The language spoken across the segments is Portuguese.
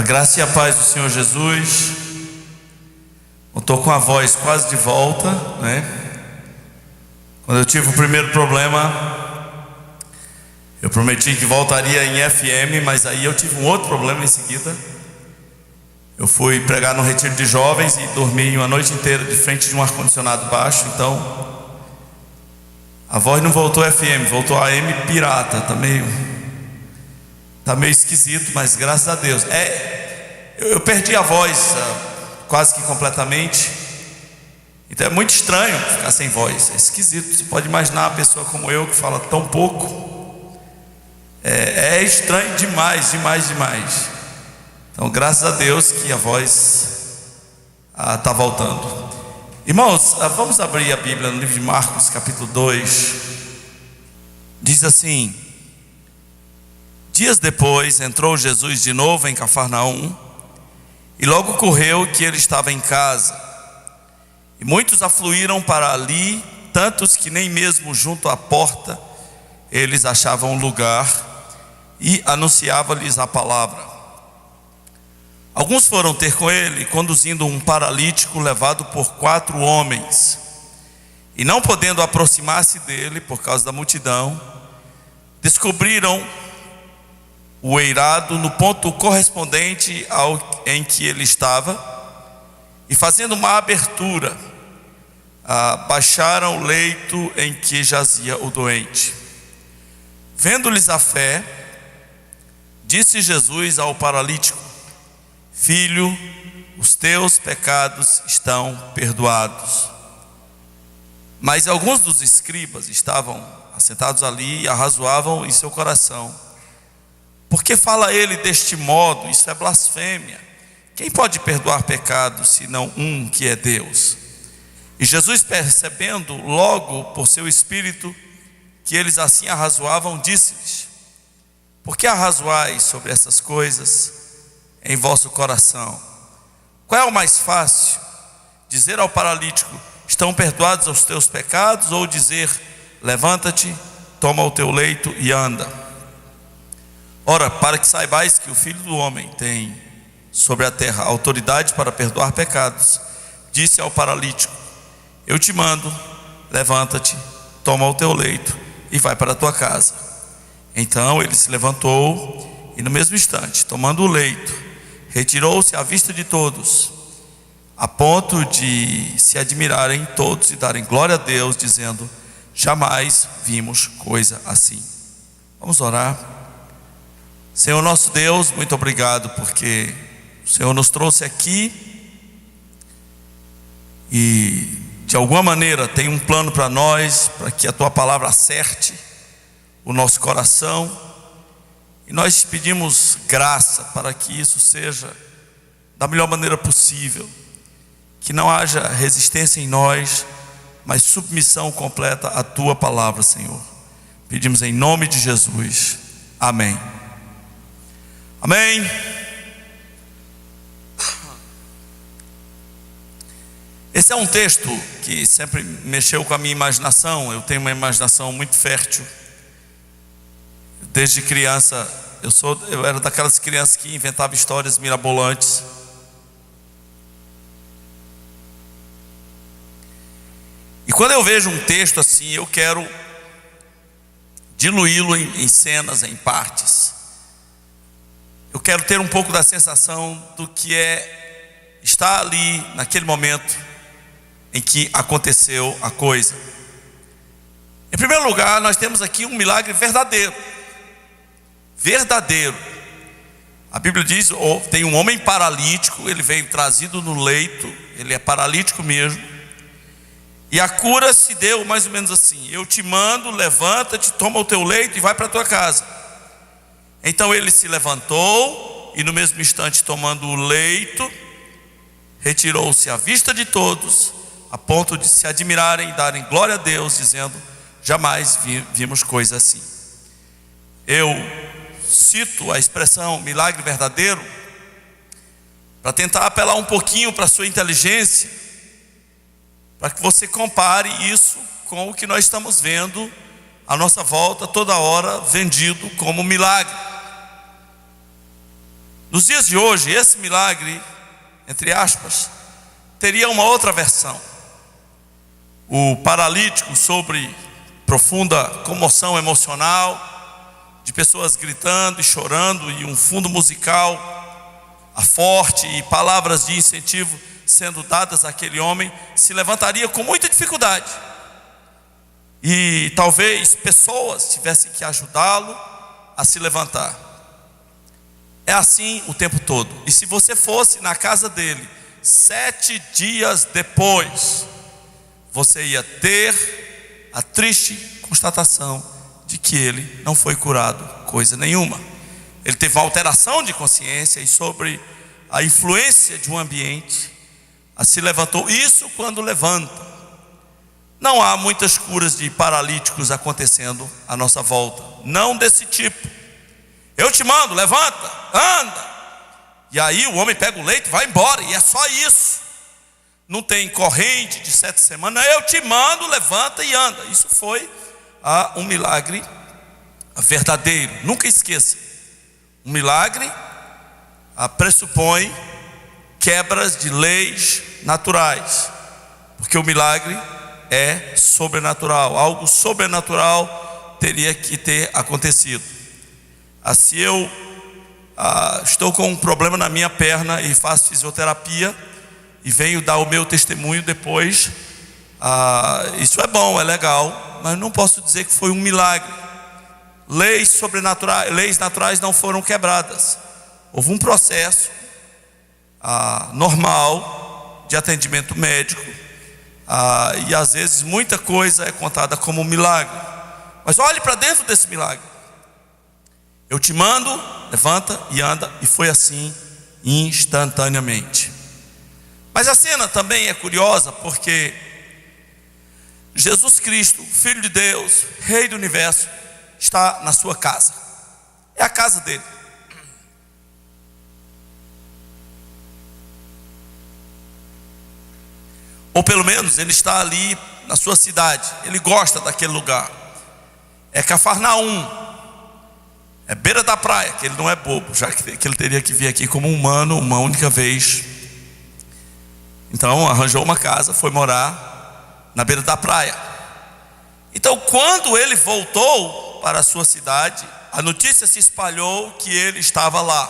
graça e a paz do Senhor Jesus. Eu estou com a voz quase de volta, né? Quando eu tive o primeiro problema, eu prometi que voltaria em FM, mas aí eu tive um outro problema em seguida. Eu fui pregar no retiro de jovens e dormi uma noite inteira de frente de um ar-condicionado baixo, então a voz não voltou FM, voltou AM pirata. Tá meio esquisito, mas graças a Deus. Eu perdi a voz quase que completamente. Então é muito estranho ficar sem voz, é esquisito. Você pode imaginar uma pessoa como eu que fala tão pouco. É estranho demais. Então graças a Deus que a voz está voltando. Irmãos, vamos abrir a Bíblia no livro de Marcos capítulo 2. Diz assim: dias depois entrou Jesus de novo em Cafarnaum, e logo ocorreu que ele estava em casa, e muitos afluíram para ali, tantos que nem mesmo junto à porta eles achavam lugar, e anunciava-lhes a palavra. Alguns foram ter com ele, conduzindo um paralítico levado por 4 homens, e não podendo aproximar-se dele por causa da multidão, descobriram o eirado no ponto correspondente ao em que ele estava, e fazendo uma abertura, baixaram o leito em que jazia o doente. Vendo-lhes a fé, disse Jesus ao paralítico: filho, os teus pecados estão perdoados. Mas alguns dos escribas estavam assentados ali e arrazoavam em seu coração: por que fala ele deste modo? Isso é blasfêmia. Quem pode perdoar pecados, senão um que é Deus? E Jesus, percebendo logo por seu espírito que eles assim arrazoavam, disse-lhes: por que arrazoais sobre essas coisas em vosso coração? Qual é o mais fácil? Dizer ao paralítico: estão perdoados os teus pecados? Ou dizer: levanta-te, toma o teu leito e anda? Ora, para que saibais que o Filho do Homem tem sobre a terra autoridade para perdoar pecados, disse ao paralítico: eu te mando, levanta-te, toma o teu leito e vai para a tua casa. Então ele se levantou e no mesmo instante, tomando o leito, retirou-se à vista de todos, a ponto de se admirarem todos e darem glória a Deus, dizendo: jamais vimos coisa assim. Vamos orar. Senhor nosso Deus, muito obrigado porque o Senhor nos trouxe aqui e de alguma maneira tem um plano para nós, para que a tua palavra acerte o nosso coração, e nós te pedimos graça para que isso seja da melhor maneira possível, que não haja resistência em nós, mas submissão completa à tua palavra, Senhor. Pedimos em nome de Jesus, amém. Amém. Esse é um texto que sempre mexeu com a minha imaginação. Eu tenho uma imaginação muito fértil. Desde criança, eu era daquelas crianças que inventava histórias mirabolantes. E quando eu vejo um texto assim, eu quero diluí-lo em cenas, em partes. Eu quero ter um pouco da sensação do que é estar ali naquele momento em que aconteceu a coisa. Em primeiro lugar, nós temos aqui um milagre verdadeiro. A Bíblia diz: tem um homem paralítico, ele veio trazido no leito, ele é paralítico mesmo, e a cura se deu mais ou menos assim: eu te mando, levanta-te, toma o teu leito e vai para a tua casa. Então ele se levantou e no mesmo instante, tomando o leito, retirou-se à vista de todos, a ponto de se admirarem e darem glória a Deus, dizendo: jamais vimos coisa assim. Eu cito a expressão milagre verdadeiro para tentar apelar um pouquinho para a sua inteligência, para que você compare isso com o que nós estamos vendo à nossa volta toda hora, vendido como milagre. Nos dias de hoje, esse milagre, entre aspas, teria uma outra versão. O paralítico, sobre profunda comoção emocional, de pessoas gritando e chorando, e um fundo musical forte e palavras de incentivo sendo dadas àquele homem, se levantaria com muita dificuldade. E talvez pessoas tivessem que ajudá-lo a se levantar. É assim o tempo todo. E se você fosse na casa dele 7 dias depois, você ia ter a triste constatação de que ele não foi curado coisa nenhuma. Ele teve uma alteração de consciência e, sobre a influência de um ambiente, se levantou. Isso quando levanta. Não há muitas curas de paralíticos acontecendo à nossa volta, não desse tipo. Eu te mando, levanta, anda. E aí o homem pega o leito e vai embora, e é só isso. Não tem corrente de 7 semanas. Eu te mando, levanta e anda. Isso foi um milagre verdadeiro. Nunca esqueça. Um milagre pressupõe quebras de leis naturais, porque o milagre é sobrenatural. Algo sobrenatural teria que ter acontecido. Se eu estou com um problema na minha perna e faço fisioterapia e venho dar o meu testemunho depois, isso é bom, é legal, mas não posso dizer que foi um milagre. Leis sobrenaturais, leis naturais não foram quebradas. Houve um processo normal de atendimento médico, e às vezes muita coisa é contada como um milagre. Mas olhe para dentro desse milagre. Eu te mando, levanta e anda. E foi assim instantaneamente. Mas a cena também é curiosa, porque Jesus Cristo, Filho de Deus, Rei do Universo, está na sua casa. É a casa dele. Ou pelo menos ele está ali na sua cidade. Ele gosta daquele lugar. É Cafarnaum. É beira da praia, que ele não é bobo, já que ele teria que vir aqui como humano uma única vez. Então arranjou uma casa, foi morar na beira da praia. Então quando ele voltou para a sua cidade, a notícia se espalhou que ele estava lá.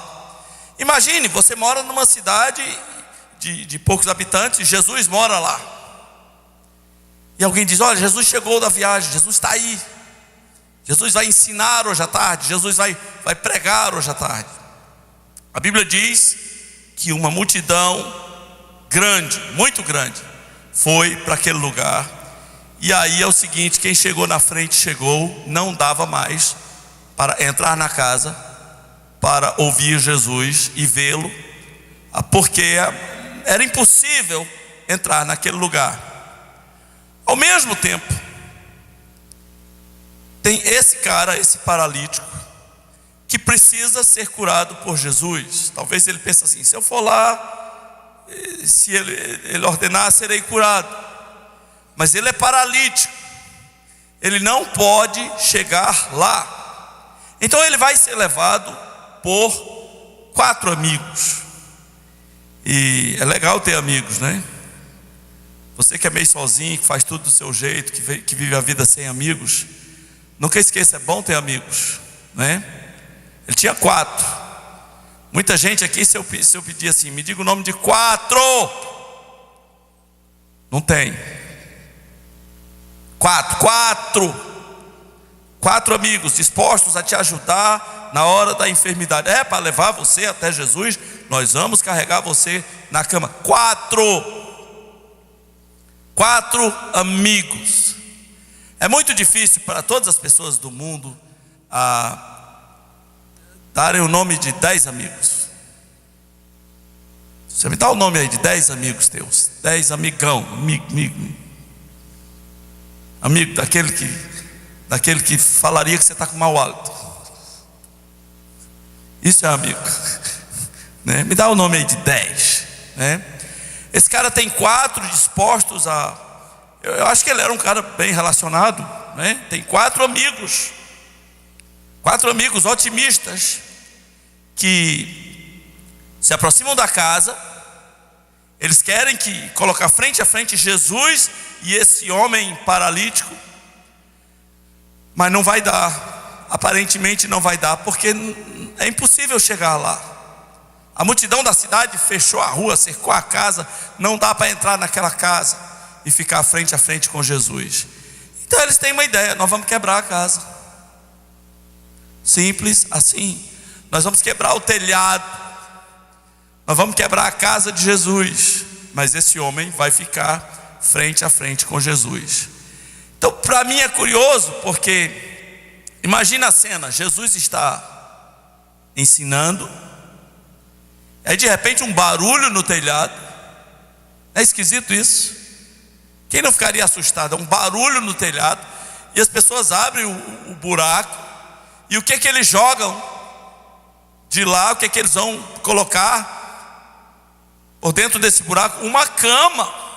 Imagine, você mora numa cidade de poucos habitantes, Jesus mora lá. E alguém diz: olha, Jesus chegou da viagem, Jesus está aí. Jesus vai ensinar hoje à tarde, Jesus vai pregar hoje à tarde. A Bíblia diz que uma multidão grande, muito grande, foi para aquele lugar. E aí é o seguinte: quem chegou na frente chegou, não dava mais para entrar na casa para ouvir Jesus e vê-lo, porque era impossível entrar naquele lugar. Ao mesmo tempo, tem esse cara, esse paralítico, que precisa ser curado por Jesus. Talvez ele pense assim: se eu for lá, se ele ordenar, serei curado. Mas ele é paralítico, ele não pode chegar lá. Então ele vai ser levado por 4 amigos. E é legal ter amigos, né? Você que é meio sozinho, que faz tudo do seu jeito, que vive a vida sem amigos, nunca esqueça, é bom ter amigos, né? Ele tinha 4. Muita gente aqui, se eu pedir assim, me diga o nome de 4, não tem. 4 amigos dispostos a te ajudar na hora da enfermidade. É para levar você até Jesus, nós vamos carregar você na cama. 4 amigos. É muito difícil para todas as pessoas do mundo darem o nome de 10 amigos. Você me dá o nome aí de 10 amigos teus. 10 amigão, amigo daquele que falaria que você está com mau hálito. Isso é amigo, né? Me dá o nome aí de 10, né? Esse cara tem 4 dispostos eu acho que ele era um cara bem relacionado, né? Tem 4 amigos otimistas, que se aproximam da casa. Eles querem colocar frente a frente Jesus e esse homem paralítico, mas não vai dar, aparentemente não vai dar, porque é impossível chegar lá. A multidão da cidade fechou a rua, cercou a casa, não dá para entrar naquela casa e ficar frente a frente com Jesus. Então eles têm uma ideia: nós vamos quebrar a casa. Simples assim. Nós vamos quebrar o telhado, nós vamos quebrar a casa de Jesus, mas esse homem vai ficar frente a frente com Jesus. Então, para mim é curioso, porque imagina a cena: Jesus está ensinando, aí de repente um barulho no telhado. É esquisito isso? Quem não ficaria assustado? Um barulho no telhado, e as pessoas abrem o buraco, e o que eles jogam de lá? O que eles vão colocar por dentro desse buraco? Uma cama.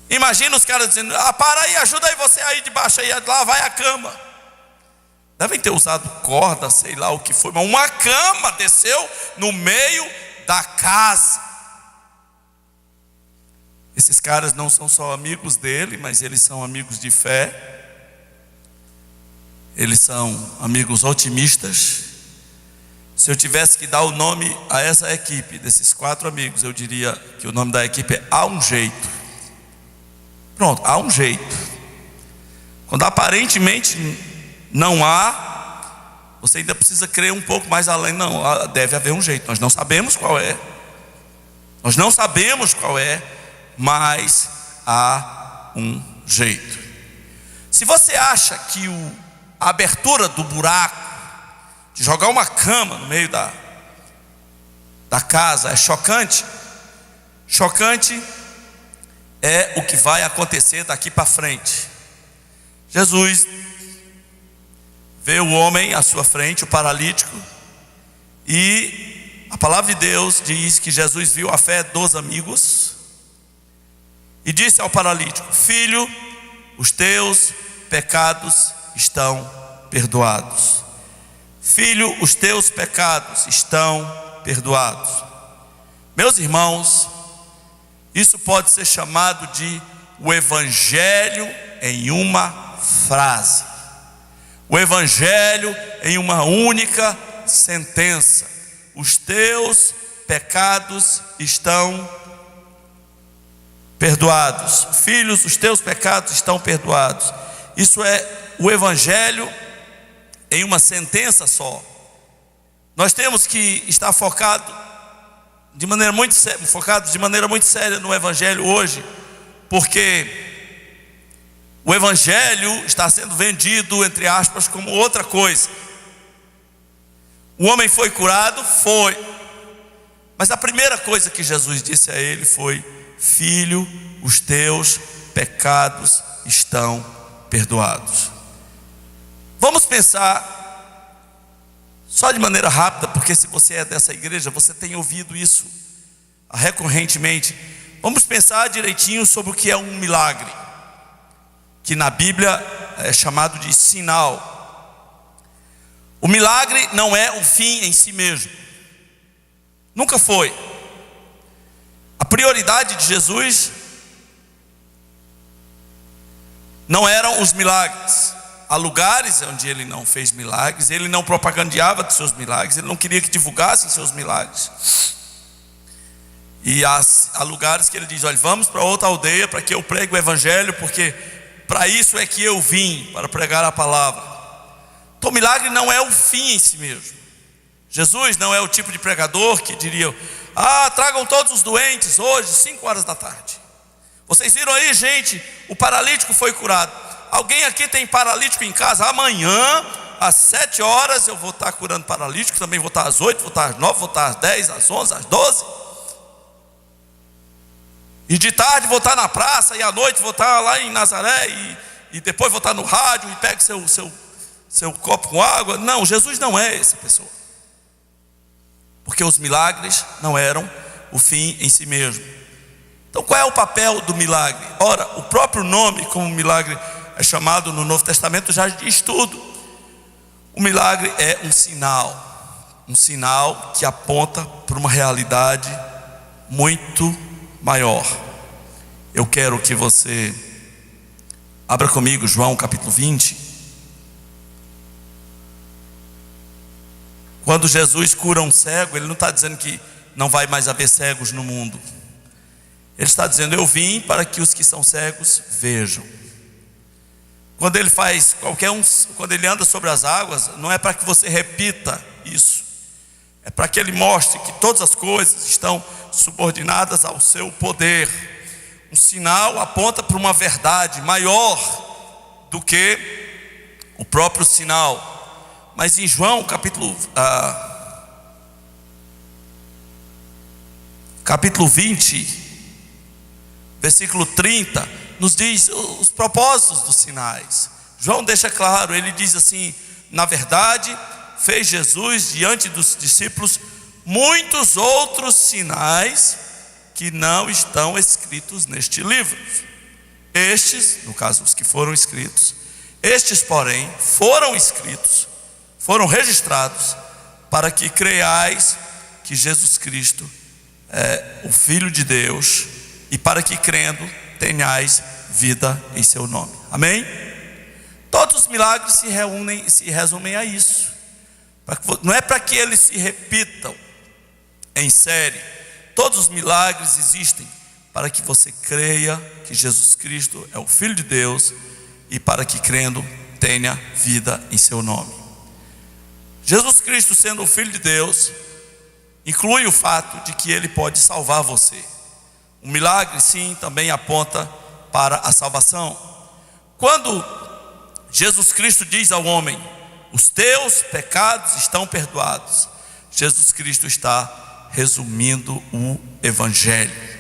Imagina os caras dizendo: para aí, ajuda aí você aí debaixo, aí lá vai a cama. Devem ter usado corda, sei lá o que foi, mas uma cama desceu no meio da casa. Esses caras não são só amigos dele, mas eles são amigos de fé. Eles são amigos otimistas. Se eu tivesse que dar o nome a essa equipe, desses 4 amigos, eu diria que o nome da equipe é Há um Jeito. Pronto, há um jeito. Quando aparentemente não há, você ainda precisa crer um pouco mais além. Não, deve haver um jeito. Nós não sabemos qual é. Nós não sabemos qual é, mas há um jeito. Se você acha que a abertura do buraco, de jogar uma cama no meio da casa, é chocante, chocante é o que vai acontecer daqui para frente. Jesus vê o homem à sua frente, o paralítico, e a palavra de Deus diz que Jesus viu a fé dos amigos e disse ao paralítico: filho, os teus pecados estão perdoados. Filho, os teus pecados estão perdoados. Meus irmãos, isso pode ser chamado de o Evangelho em uma frase. O Evangelho em uma única sentença: os teus pecados estão perdoados. Filhos, os teus pecados estão perdoados. Isso é o Evangelho em uma sentença só. Nós temos que estar focados de maneira muito séria no Evangelho hoje, porque o Evangelho está sendo vendido, entre aspas, como outra coisa. O homem foi curado? Foi. Mas a primeira coisa que Jesus disse a ele foi: filho, os teus pecados estão perdoados. Vamos pensar só de maneira rápida, porque se você é dessa igreja, você tem ouvido isso recorrentemente. Vamos pensar direitinho sobre o que é um milagre, que na Bíblia é chamado de sinal. O milagre não é um fim em si mesmo, nunca foi. A prioridade de Jesus não eram os milagres. Há lugares onde ele não fez milagres, ele não propagandeava dos seus milagres, ele não queria que divulgassem seus milagres. E há lugares que ele diz: olha, vamos para outra aldeia para que eu pregue o Evangelho, porque para isso é que eu vim, para pregar a palavra. Então o milagre não é o fim em si mesmo. Jesus não é o tipo de pregador que diria: tragam todos os doentes hoje, 5 horas da tarde. Vocês viram aí, gente, o paralítico foi curado. Alguém aqui tem paralítico em casa? Amanhã, às 7 horas, eu vou estar curando paralítico. Também vou estar às 8, vou estar às 9, vou estar às 10, às 11, às 12. E de tarde vou estar na praça, e à noite vou estar lá em Nazaré, e depois vou estar no rádio, e pegue seu copo com água. Não, Jesus não é essa pessoa. Porque os milagres não eram o fim em si mesmo. Então qual é o papel do milagre? Ora, o próprio nome como milagre é chamado no Novo Testamento já diz tudo. O milagre é um sinal. um sinal que aponta para uma realidade muito maior. Eu quero que você abra comigo João capítulo 20. Quando Jesus cura um cego, Ele não está dizendo que não vai mais haver cegos no mundo. Ele está dizendo: eu vim para que os que são cegos vejam. Quando Ele faz quando Ele anda sobre as águas, não é para que você repita isso. É para que Ele mostre que todas as coisas estão subordinadas ao seu poder. Um sinal aponta para uma verdade maior do que o próprio sinal. Mas em João capítulo 20, versículo 30, nos diz os propósitos dos sinais. João deixa claro, ele diz assim: na verdade, fez Jesus diante dos discípulos muitos outros sinais que não estão escritos neste livro. Estes, no caso os que foram escritos, estes porém foram escritos, foram registrados, para que creiais que Jesus Cristo é o Filho de Deus, e para que crendo tenhais vida em seu nome. Amém? Todos os milagres se resumem a isso. Não é para que eles se repitam em série. Todos os milagres existem para que você creia que Jesus Cristo é o Filho de Deus, e para que crendo tenha vida em seu nome. Jesus Cristo, sendo o Filho de Deus, inclui o fato de que Ele pode salvar você. O milagre, sim, também aponta para a salvação. Quando Jesus Cristo diz ao homem: os teus pecados estão perdoados, Jesus Cristo está resumindo o Evangelho.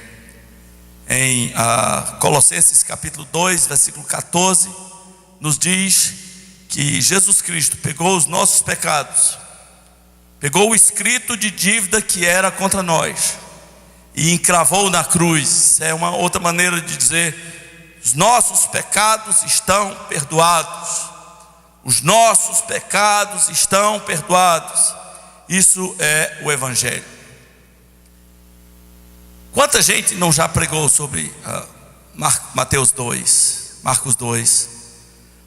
Em Colossenses capítulo 2, versículo 14, nos diz que Jesus Cristo pegou os nossos pecados, pegou o escrito de dívida que era contra nós e encravou na cruz. É uma outra maneira de dizer: os nossos pecados estão perdoados. Os nossos pecados estão perdoados. Isso é o Evangelho. Quanta gente não já pregou sobre Marcos 2,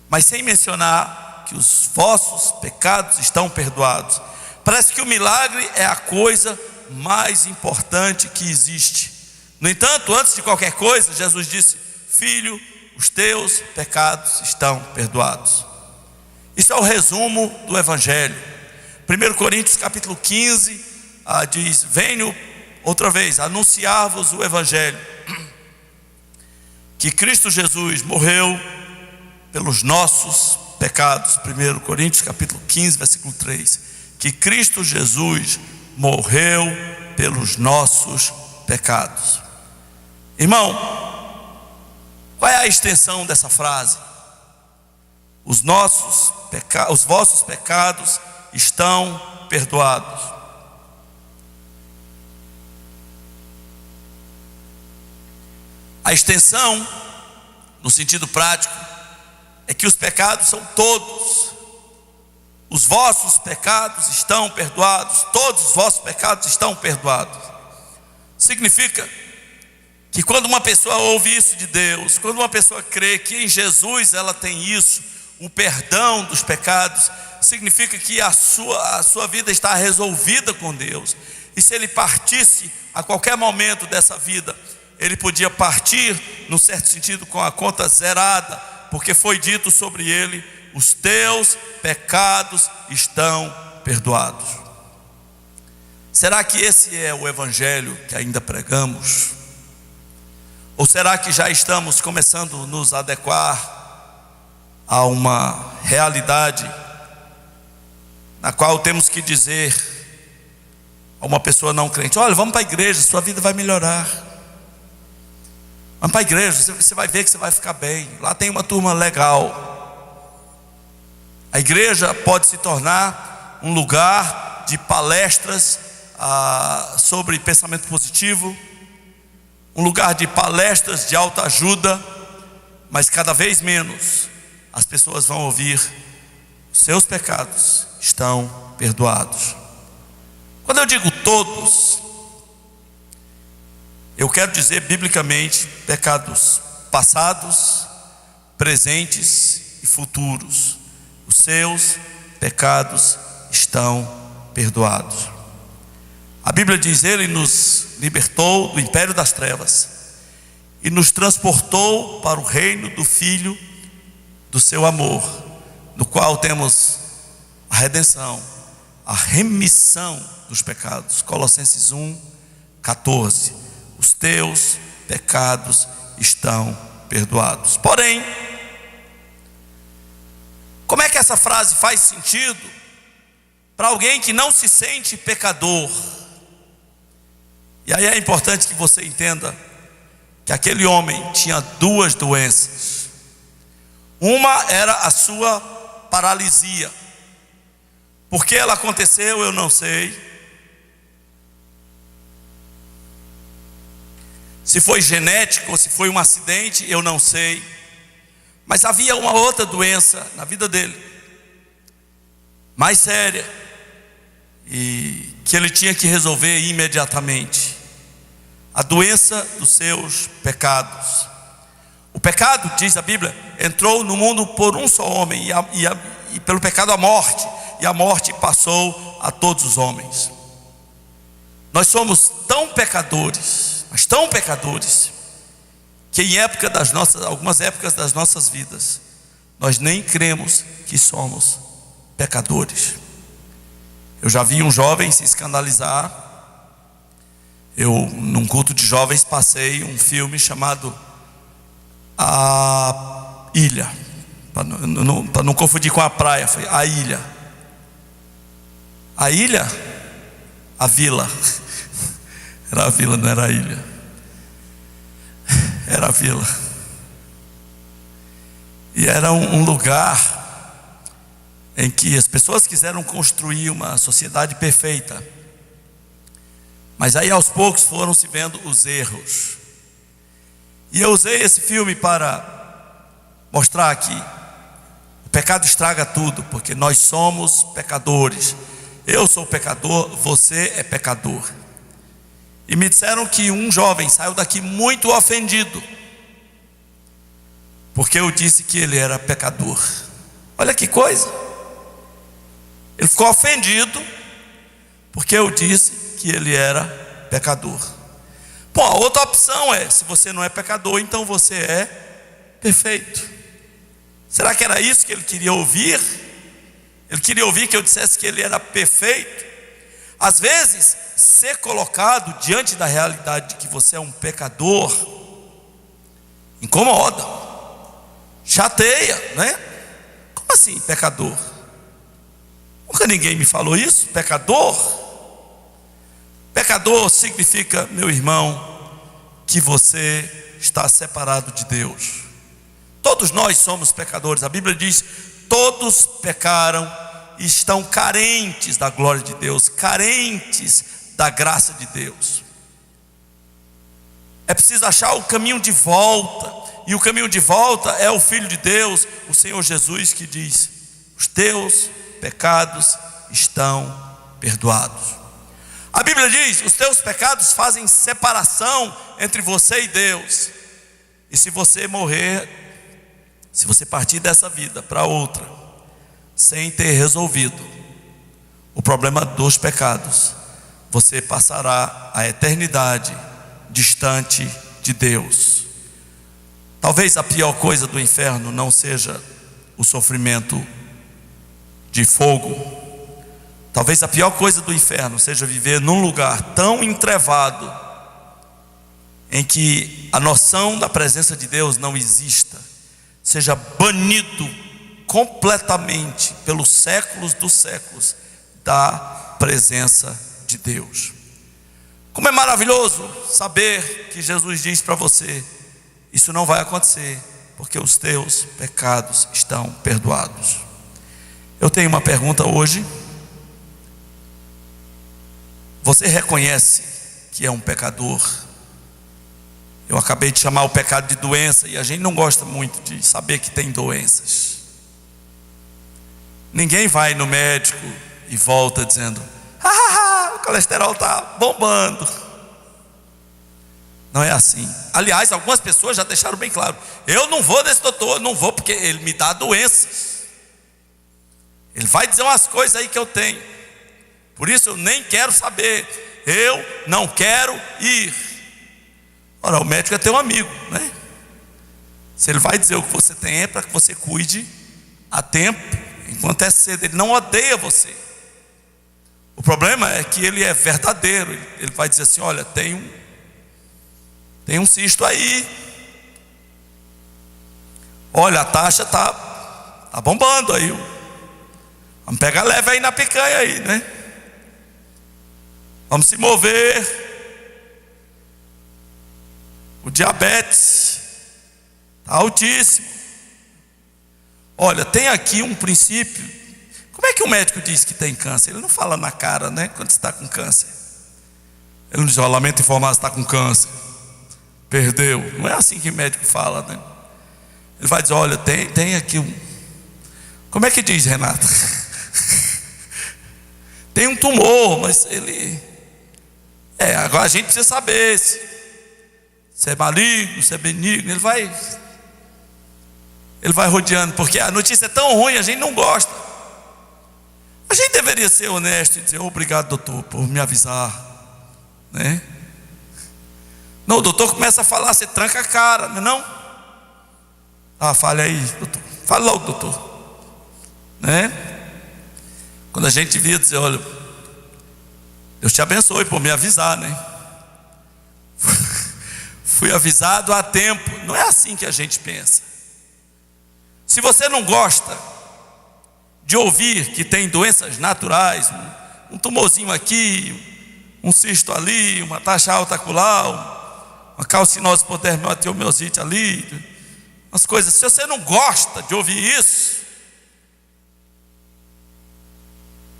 mas sem mencionar que os vossos pecados estão perdoados. Parece que o milagre é a coisa mais importante que existe. No entanto, antes de qualquer coisa, Jesus disse: filho, os teus pecados estão perdoados. Isso é o resumo do Evangelho. 1 Coríntios capítulo 15 diz: venho outra vez anunciar-vos o Evangelho, que Cristo Jesus morreu pelos nossos pecados. 1 Coríntios capítulo 15, versículo 3, que Cristo Jesus morreu pelos nossos pecados. Irmão, qual é a extensão dessa frase? Os vossos pecados estão perdoados. A extensão, no sentido prático, é que os pecados são todos. Os vossos pecados estão perdoados. Todos os vossos pecados estão perdoados. Significa que quando uma pessoa ouve isso de Deus, quando uma pessoa crê que em Jesus ela tem isso, o perdão dos pecados, significa que a sua vida está resolvida com Deus. E se ele partisse a qualquer momento dessa vida, ele podia partir, num certo sentido, com a conta zerada, porque foi dito sobre ele: os teus pecados estão perdoados. Será que esse é o Evangelho que ainda pregamos? Ou será que já estamos começando a nos adequar a uma realidade na qual temos que dizer a uma pessoa não crente: olha, vamos para a igreja, sua vida vai melhorar. Vamos para a igreja, você vai ver que você vai ficar bem. Lá tem uma turma legal. A igreja pode se tornar um lugar de palestras sobre pensamento positivo, um lugar de palestras de autoajuda, mas cada vez menos as pessoas vão ouvir: seus pecados estão perdoados. Quando eu digo todos, eu quero dizer biblicamente pecados passados, presentes e futuros. Os seus pecados estão perdoados. A Bíblia diz: Ele nos libertou do império das trevas e nos transportou para o reino do Filho do seu amor, no qual temos a redenção, a remissão dos pecados. Colossenses 1:14. Os teus pecados estão perdoados. Porém, como é que essa frase faz sentido para alguém que não se sente pecador? E aí é importante que você entenda que aquele homem tinha duas doenças. Uma era a sua paralisia. Por que ela aconteceu, eu não sei. Se foi genético ou se foi um acidente, eu não sei. Mas havia uma outra doença na vida dele, mais séria, e que ele tinha que resolver imediatamente. A doença dos seus pecados. O pecado, diz a Bíblia, entrou no mundo por um só homem, e pelo pecado a morte, e a morte passou a todos os homens. Nós somos tão pecadores, mas tão pecadores, que em algumas épocas das nossas vidas, nós nem cremos que somos pecadores. Eu já vi um jovem se escandalizar. Eu, num culto de jovens, passei um filme chamado A Ilha, para não confundir com a praia, foi A Ilha. A ilha? A vila. Era a vila, não era a ilha. Era a vila. E era um lugar em que as pessoas quiseram construir uma sociedade perfeita. Mas aí aos poucos foram se vendo os erros. E eu usei esse filme para mostrar que o pecado estraga tudo, porque nós somos pecadores. Eu sou pecador, você é pecador. E me disseram que um jovem saiu daqui muito ofendido, porque eu disse que ele era pecador. Olha que coisa. Ele ficou ofendido porque eu disse que ele era pecador. Bom, a outra opção é: se você não é pecador, então você é perfeito. Será que era isso que ele queria ouvir? Ele queria ouvir que eu dissesse que ele era perfeito? Às vezes, ser colocado diante da realidade de que você é um pecador incomoda, chateia, né? Como assim pecador? Nunca ninguém me falou isso. Pecador? Pecador significa, meu irmão, que você está separado de Deus. Todos nós somos pecadores. A Bíblia diz: todos pecaram e estão carentes da glória de Deus, carentes da graça de Deus. É preciso achar o caminho de volta, e o caminho de volta é o Filho de Deus, o Senhor Jesus, que diz: os teus pecados estão perdoados. A Bíblia diz: os teus pecados fazem separação entre você e Deus. E se você morrer, se você partir dessa vida para outra, sem ter resolvido o problema dos pecados, você passará a eternidade distante de Deus. Talvez a pior coisa do inferno não seja o sofrimento de fogo. Talvez a pior coisa do inferno seja viver num lugar tão entrevado, em que a noção da presença de Deus não exista, seja banido completamente pelos séculos dos séculos da presença de Deus. Como é maravilhoso saber que Jesus diz para você: isso não vai acontecer, porque os teus pecados estão perdoados. Eu tenho uma pergunta hoje. Você reconhece que é um pecador? Eu acabei de chamar o pecado de doença, e a gente não gosta muito de saber que tem doenças. Ninguém vai no médico e volta dizendo: colesterol está bombando. Não é assim. Aliás, algumas pessoas já deixaram bem claro: eu não vou nesse doutor, não vou porque ele me dá doenças. Ele vai dizer umas coisas aí que eu tenho. Por isso eu nem quero saber. Eu não quero ir. Ora, o médico é teu amigo, né? Se ele vai dizer o que você tem, é para que você cuide a tempo, enquanto é cedo. Ele não odeia você. O problema é que ele é verdadeiro. Ele vai dizer assim: olha, tem um cisto aí. Olha, a taxa tá bombando aí. Vamos pegar leve aí na picanha aí, né? Vamos se mover. O diabetes está altíssimo. Olha, tem aqui um princípio. Como é que o médico diz que tem câncer? Ele não fala na cara, né? Quando você está com câncer. Ele não diz: ó, lamento informar, você está com câncer. Perdeu. Não é assim que o médico fala, né? Ele vai dizer: olha, tem aqui um... Como é que diz, Renata? Tem um tumor, mas ele... agora a gente precisa saber se é maligno, se é benigno. Ele vai rodeando, porque a notícia é tão ruim, a gente não gosta. A gente deveria ser honesto e dizer: obrigado, doutor, por me avisar, né? Não, o doutor começa a falar, você tranca a cara, não é não? Fale aí, doutor. Fale logo, doutor, né? Quando a gente devia dizer: olha, Deus te abençoe por me avisar, né? Fui avisado a tempo. Não é assim que a gente pensa. Se você não gosta de ouvir que tem doenças naturais, um tumorzinho aqui, um cisto ali, uma taxa alta acular, uma calcinose por dermatomiosite ali, umas coisas. Se você não gosta de ouvir isso,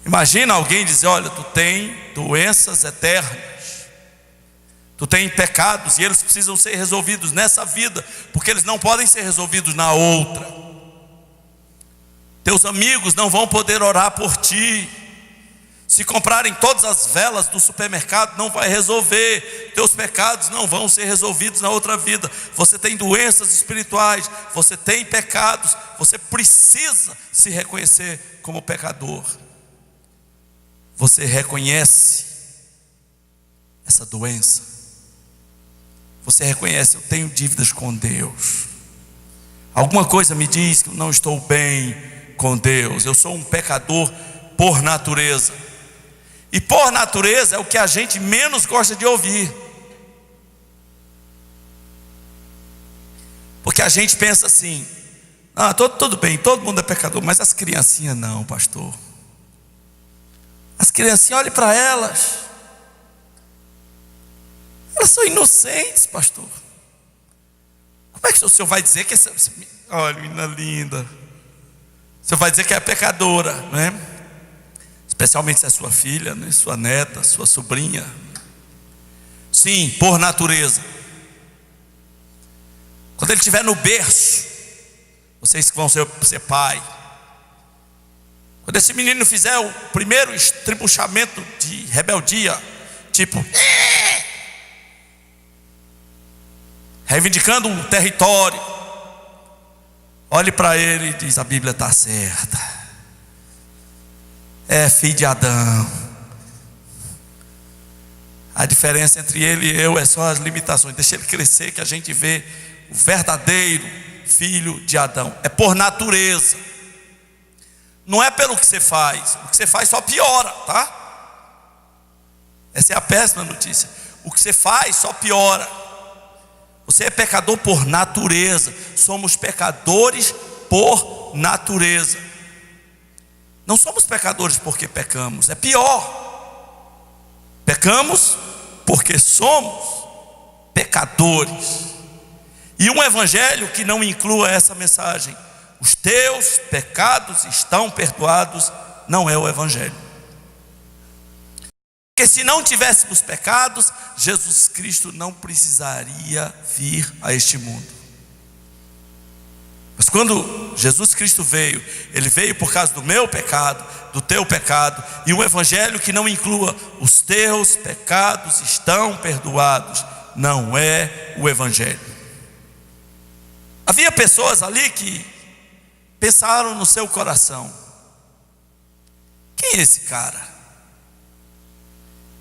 imagina alguém dizer: olha, tu tem doenças eternas, tu tem pecados e eles precisam ser resolvidos nessa vida, porque eles não podem ser resolvidos na outra. Teus amigos não vão poder orar por ti. Se comprarem todas as velas do supermercado, não vai resolver. Teus pecados não vão ser resolvidos na outra vida. Você tem doenças espirituais, você tem pecados, você precisa se reconhecer como pecador. Você reconhece essa doença? Você reconhece: eu tenho dívidas com Deus. Alguma coisa me diz que eu não estou bem com Deus. Eu sou um pecador por natureza. E por natureza é o que a gente menos gosta de ouvir. Porque a gente pensa assim: tudo bem, todo mundo é pecador, mas as criancinhas não, pastor. As criancinhas, olhe para elas. Elas são inocentes, pastor. Como é que o senhor vai dizer que essa... Olha, menina linda. O senhor vai dizer que é pecadora, né? Especialmente se é sua filha, né? Sua neta, sua sobrinha. Sim, por natureza. Quando ele estiver no berço, vocês que vão ser pai, quando esse menino fizer o primeiro estribuchamento de rebeldia, tipo, reivindicando um território, olhe para ele e diz: a Bíblia está certa, é filho de Adão. A diferença entre ele e eu é só as limitações. Deixa ele crescer, que a gente vê o verdadeiro filho de Adão. É por natureza, não é pelo que você faz. O que você faz só piora, tá? Essa é a péssima notícia. O que você faz só piora. Você é pecador por natureza. Somos pecadores por natureza. Não somos pecadores porque pecamos. É pior. Pecamos porque somos pecadores. E um evangelho que não inclua essa mensagem: os teus pecados estão perdoados, não é o evangelho. Porque se não tivéssemos pecados, Jesus Cristo não precisaria vir a este mundo. Mas quando Jesus Cristo veio, Ele veio por causa do meu pecado, do teu pecado, e um evangelho que não inclua os teus pecados estão perdoados, não é o evangelho. Havia pessoas ali que pensaram no seu coração: quem é esse cara?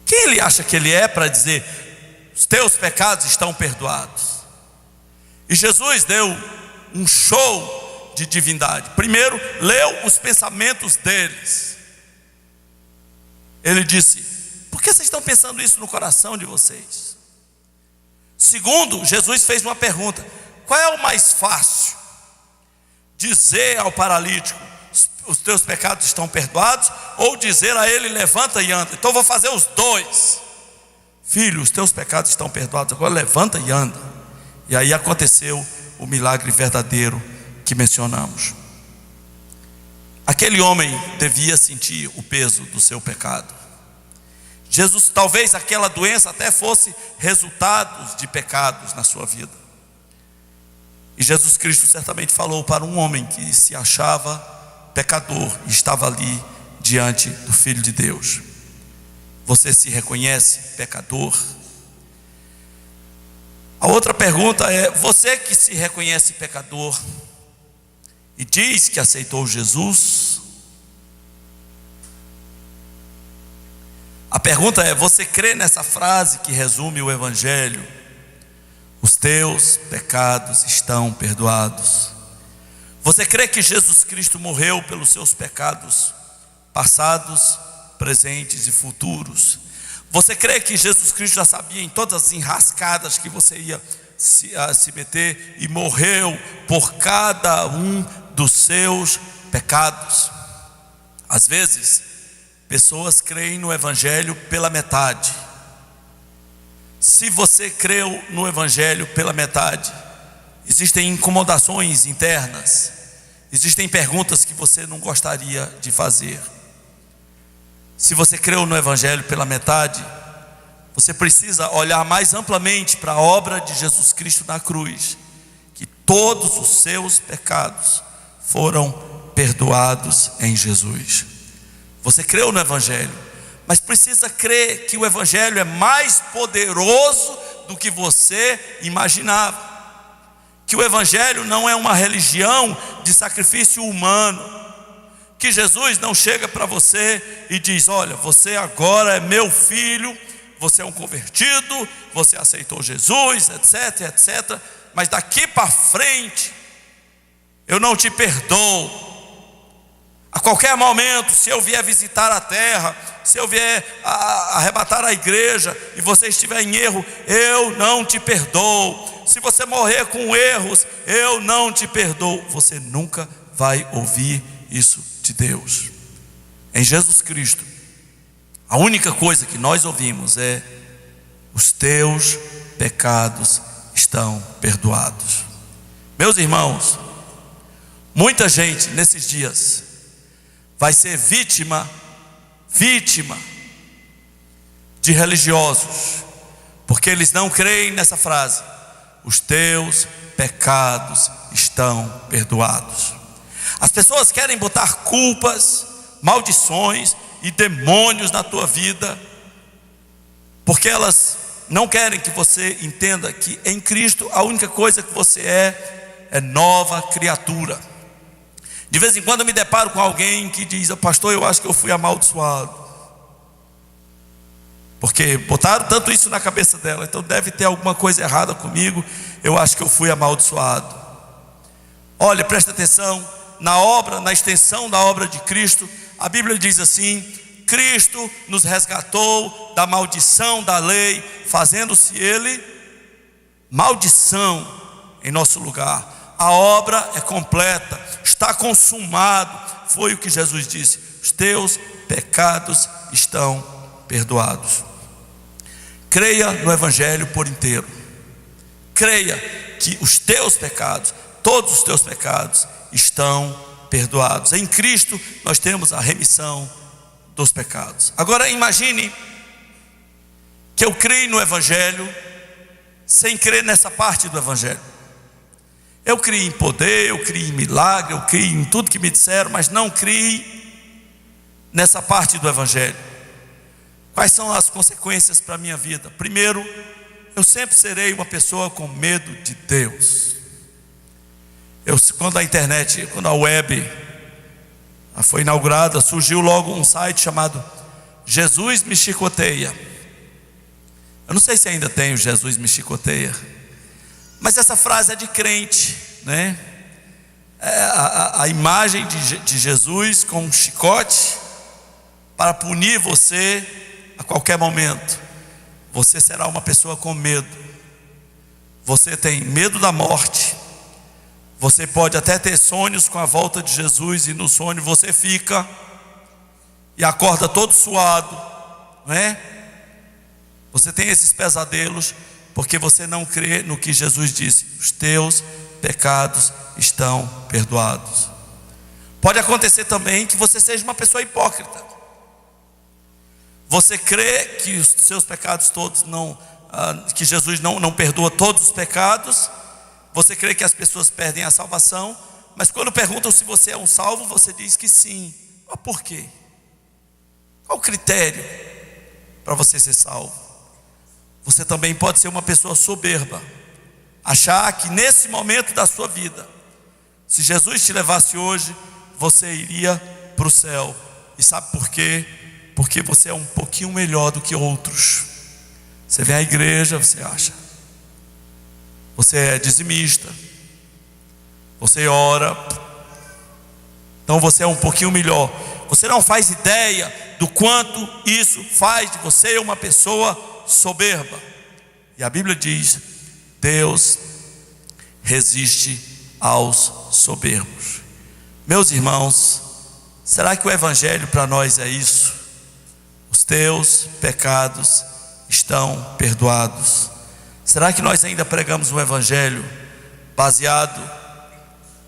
Quem ele acha que ele é para dizer os teus pecados estão perdoados? E Jesus deu um show de divindade. Primeiro, leu os pensamentos deles. Ele disse: por que vocês estão pensando isso no coração de vocês? Segundo, Jesus fez uma pergunta: qual é o mais fácil? Dizer ao paralítico: os teus pecados estão perdoados, ou dizer a ele: levanta e anda? Então eu vou fazer os dois. Filho, os teus pecados estão perdoados, agora levanta e anda. E aí aconteceu o milagre verdadeiro que mencionamos. Aquele homem devia sentir o peso do seu pecado. Jesus, talvez aquela doença até fosse resultado de pecados na sua vida. E Jesus Cristo certamente falou para um homem que se achava pecador e estava ali diante do Filho de Deus: você se reconhece pecador? A outra pergunta é: você que se reconhece pecador e diz que aceitou Jesus, a pergunta é: você crê nessa frase que resume o evangelho? Os teus pecados estão perdoados. Você crê que Jesus Cristo morreu pelos seus pecados passados, presentes e futuros? Você crê que Jesus Cristo já sabia em todas as enrascadas que você ia se meter e morreu por cada um dos seus pecados? Às vezes, pessoas creem no evangelho pela metade. Se você creu no evangelho pela metade, existem incomodações internas, existem perguntas que você não gostaria de fazer. Se você creu no evangelho pela metade, você precisa olhar mais amplamente para a obra de Jesus Cristo na cruz, que todos os seus pecados foram perdoados em Jesus. Você creu no evangelho, mas precisa crer que o evangelho é mais poderoso do que você imaginava, que o evangelho não é uma religião de sacrifício humano, que Jesus não chega para você e diz: olha, você agora é meu filho, você é um convertido, você aceitou Jesus, etc, etc, mas daqui para frente eu não te perdoo. A qualquer momento, se eu vier visitar a terra, se eu vier arrebatar a igreja e você estiver em erro, eu não te perdoo. Se você morrer com erros, eu não te perdoo. Você nunca vai ouvir isso de Deus. Em Jesus Cristo, a única coisa que nós ouvimos é: os teus pecados estão perdoados. Meus irmãos, muita gente nesses dias vai ser vítima de religiosos, porque eles não creem nessa frase: os teus pecados estão perdoados. As pessoas querem botar culpas, maldições e demônios na tua vida, porque elas não querem que você entenda que em Cristo a única coisa que você é nova criatura. De vez em quando eu me deparo com alguém que diz: pastor, eu acho que eu fui amaldiçoado, porque botaram tanto isso na cabeça dela, então deve ter alguma coisa errada comigo, eu acho que eu fui amaldiçoado. Olha, presta atenção, na extensão da obra de Cristo, a Bíblia diz assim: Cristo nos resgatou da maldição da lei, fazendo-se Ele maldição em nosso lugar. A obra é completa, está consumado. Foi o que Jesus disse: os teus pecados estão perdoados. Creia no evangelho por inteiro. Creia que os teus pecados, todos os teus pecados estão perdoados. Em Cristo nós temos a remissão dos pecados. Agora imagine que eu creio no evangelho sem crer nessa parte do evangelho. Eu criei em poder, eu criei em milagre, eu criei em tudo que me disseram, mas não criei nessa parte do Evangelho. Quais são as consequências para a minha vida? Primeiro, eu sempre serei uma pessoa com medo de Deus. Quando a internet, quando a web foi inaugurada, surgiu logo um site chamado Jesus Me Chicoteia. Eu não sei se ainda tem o Jesus Me Chicoteia, mas essa frase é de crente, né? A imagem de Jesus com um chicote para punir você a qualquer momento. Você será uma pessoa com medo. Você tem medo da morte. Você pode até ter sonhos com a volta de Jesus, e no sonho você fica e acorda todo suado, não é? Você tem esses pesadelos porque você não crê no que Jesus disse: os teus pecados estão perdoados. Pode acontecer também que você seja uma pessoa hipócrita. Você crê que os seus pecados todos que Jesus não perdoa todos os pecados. Você crê que as pessoas perdem a salvação, mas quando perguntam se você é um salvo, você diz que sim. Mas por quê? Qual o critério para você ser salvo? Você também pode ser uma pessoa soberba, achar que nesse momento da sua vida, se Jesus te levasse hoje, você iria para o céu. E sabe por quê? Porque você é um pouquinho melhor do que outros. Você vem à igreja, você acha, você é dizimista, você ora, então você é um pouquinho melhor. Você não faz ideia do quanto isso faz de você uma pessoa soberba. E a Bíblia diz: Deus resiste aos soberbos. Meus irmãos, será que o Evangelho para nós é isso? Os teus pecados estão perdoados. Será que nós ainda pregamos um Evangelho baseado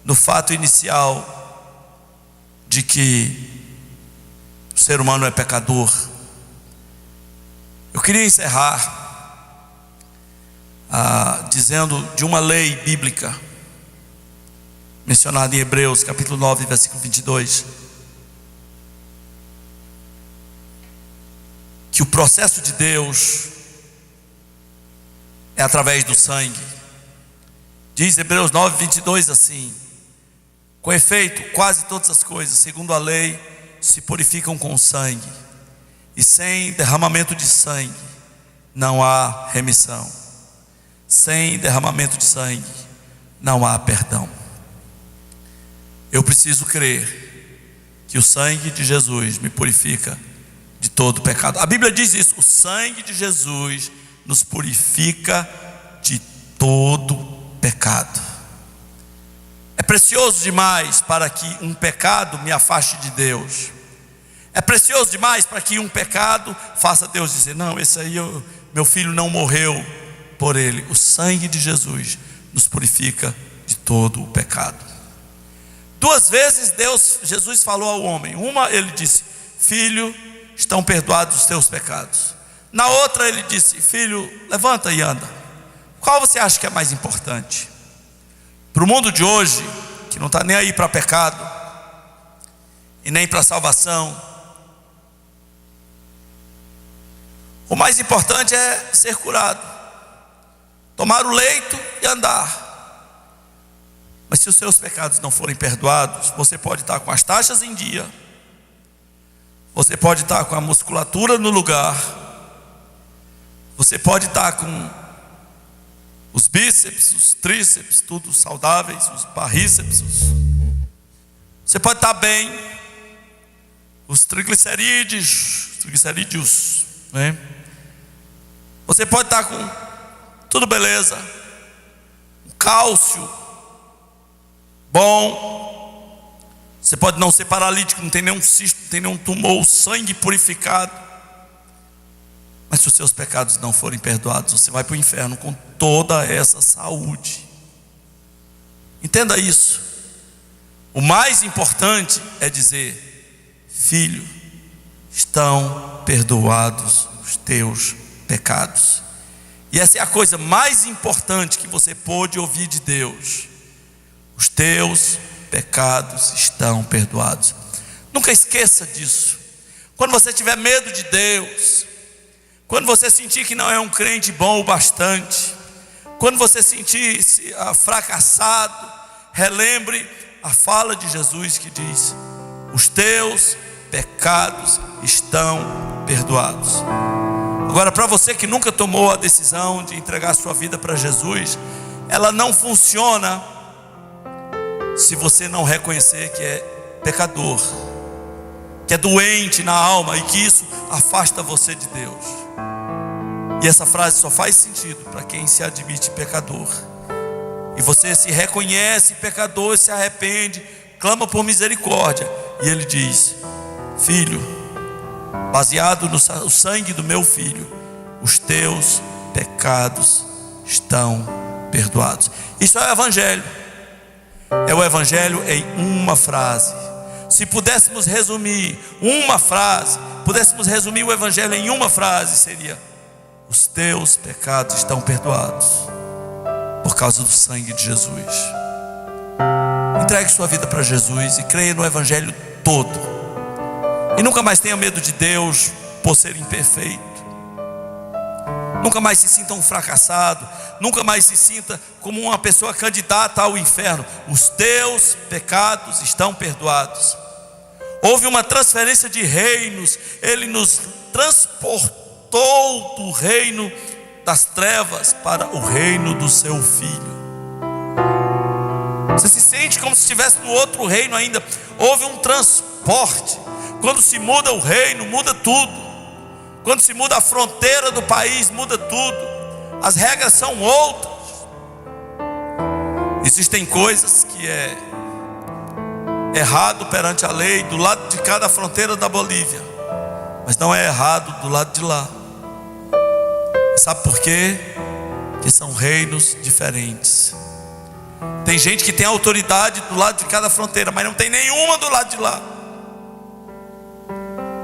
no fato inicial de que o ser humano é pecador? Eu queria encerrar dizendo de uma lei bíblica mencionada em Hebreus capítulo 9, versículo 22, que o processo de Deus é através do sangue. Diz Hebreus 9, 22 assim: com efeito, quase todas as coisas, segundo a lei, se purificam com sangue, e sem derramamento de sangue não há remissão. Sem derramamento de sangue não há perdão. Eu preciso crer que o sangue de Jesus me purifica de todo pecado. A Bíblia diz isso: o sangue de Jesus nos purifica de todo pecado. É precioso demais para que um pecado me afaste de Deus. É precioso demais para que um pecado faça Deus dizer: não, esse aí meu filho não morreu por ele. O sangue de Jesus nos purifica de todo o pecado. Duas vezes Jesus falou ao homem. Uma, ele disse: filho, estão perdoados os teus pecados. Na outra ele disse: filho, levanta e anda. Qual você acha que é mais importante? Para o mundo de hoje, que não está nem aí para pecado e nem para salvação, o mais importante é ser curado, tomar o leito e andar. Mas se os seus pecados não forem perdoados, você pode estar com as taxas em dia, você pode estar com a musculatura no lugar, você pode estar com os bíceps, os tríceps, tudo saudáveis, os barríceps, você pode estar bem, os triglicerídeos, né? Você pode estar com tudo beleza, o cálcio bom, você pode não ser paralítico, não tem nenhum cisto, não tem nenhum tumor, o sangue purificado. Mas se os seus pecados não forem perdoados, você vai para o inferno com toda essa saúde. Entenda isso. O mais importante é dizer: filho, estão perdoados os teus pecados. E essa é a coisa mais importante que você pôde ouvir de Deus. os teus pecados estão perdoados. Nunca esqueça disso. Quando você tiver medo de Deus, quando você sentir que não é um crente bom o bastante, quando você sentir-se fracassado, relembre a fala de Jesus que diz: os teus pecados estão perdoados. Agora, para você que nunca tomou a decisão de entregar sua vida para Jesus, ela não funciona se você não reconhecer que é pecador, que é doente na alma e que isso afasta você de Deus. E essa frase só faz sentido para quem se admite pecador. E você se reconhece pecador, se arrepende, clama por misericórdia. E ele diz: filho, baseado no sangue do meu filho, os teus pecados estão perdoados. Isso é o Evangelho. É o Evangelho em uma frase. Se pudéssemos resumir uma frase, pudéssemos resumir o Evangelho em uma frase, seria: os teus pecados estão perdoados por causa do sangue de Jesus. Entregue sua vida para Jesus e creia no Evangelho todo. E nunca mais tenha medo de Deus por ser imperfeito. Nunca mais se sinta um fracassado. Nunca mais se sinta como uma pessoa candidata ao inferno. Os teus pecados estão perdoados. Houve uma transferência de reinos. Ele nos transportou do reino das trevas para o reino do seu Filho. Você se sente como se estivesse no outro reino ainda. Houve um transporte. Quando se muda o reino, muda tudo. Quando se muda a fronteira do país, muda tudo. As regras são outras. Existem coisas que é errado perante a lei do lado de cada fronteira da Bolívia, mas não é errado do lado de lá. Sabe por quê? Que são reinos diferentes. Tem gente que tem autoridade do lado de cada fronteira, mas não tem nenhuma do lado de lá.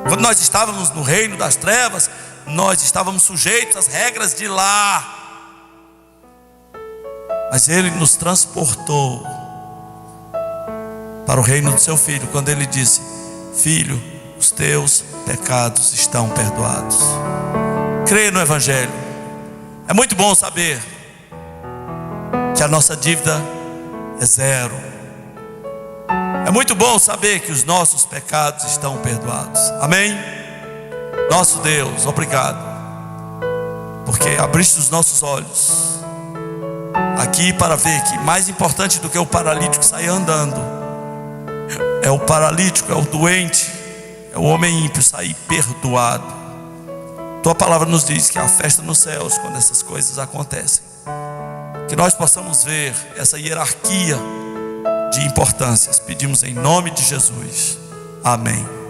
Quando nós estávamos no reino das trevas, nós estávamos sujeitos às regras de lá. Mas Ele nos transportou para o reino do seu Filho, quando Ele disse: filho, os teus pecados estão perdoados. Creia no Evangelho. É muito bom saber que a nossa dívida é zero. É muito bom saber que os nossos pecados estão perdoados. Amém? Nosso Deus, obrigado, porque abriste os nossos olhos aqui para ver que mais importante do que o paralítico sair andando é o paralítico, é o doente, é o homem ímpio sair perdoado. Tua palavra nos diz que há festa nos céus quando essas coisas acontecem. Que nós possamos ver essa hierarquia de importâncias. Pedimos em nome de Jesus. Amém.